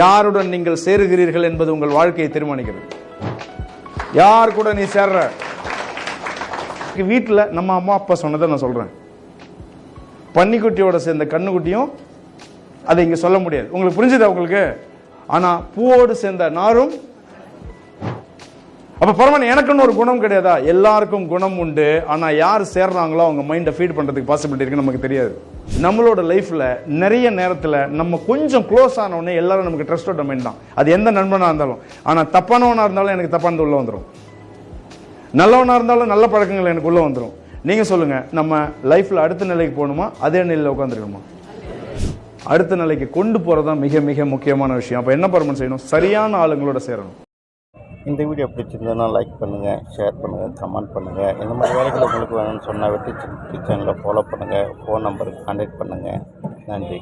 யாருடன் நீங்கள் சேருகிறீர்கள் என்பது உங்கள் வாழ்க்கையை தீர்மானிக்கிறது. யார் கூட நீ சேர்ற? வீட்டில் நம்ம அம்மா அப்பா சொன்னதை நான் சொல்றேன். பன்னிக்குட்டியோட சேர்ந்த கண்ணுக்குட்டியும் அதை இங்க சொல்ல முடியாது. உங்களுக்கு புரிஞ்சுதா உங்களுக்கு? ஆனா பூவோடு சேர்ந்த நாரும். அப்ப பரவாயில்ல, எனக்குன்னு ஒரு குணம் கிடையாதா? எல்லாருக்கும் குணம் உண்டு. ஆனா யார் சேர்றாங்களோ அவங்க மைண்டை ஃபீட் பண்றதுக்கு பாசிபிலிட்டி இருக்கு நமக்கு தெரியாது. நம்மளோட லைஃப்ல நிறைய நேரத்துல நம்ம கொஞ்சம் க்ளோஸ் ஆன உடனே எல்லாரும் நமக்கு ட்ரஸ்டோட மைண்ட் தான். அது எந்த நண்பனா இருந்தாலும். ஆனா தப்பானவனா இருந்தாலும் எனக்கு தப்பானது உள்ள வந்துடும். நல்லவனா இருந்தாலும் நல்ல பழக்கங்கள் எனக்கு உள்ள வந்துடும். நீங்க சொல்லுங்க, நம்ம லைஃப்ல அடுத்த நிலைக்கு போகணுமா, அதே நிலையில உட்காந்துருக்கணுமா? அடுத்த நிலைக்கு கொண்டு போறதுதான் மிக மிக முக்கியமான விஷயம். அப்ப என்ன பர்மன் செய்யணும்? சரியான ஆளுங்களோட சேரணும். இந்த வீடியோ பிடிச்சிருந்ததுன்னா லைக் பண்ணுங்கள், ஷேர் பண்ணுங்கள், கமெண்ட் பண்ணுங்கள். இந்த மாதிரி வேலைகள் உங்களுக்கு வேணும்னு சொன்னால் வெற்றி சேனலை ஃபாலோ பண்ணுங்கள். ஃபோன் நம்பருக்கு கான்டாக்ட் பண்ணுங்கள். நன்றி.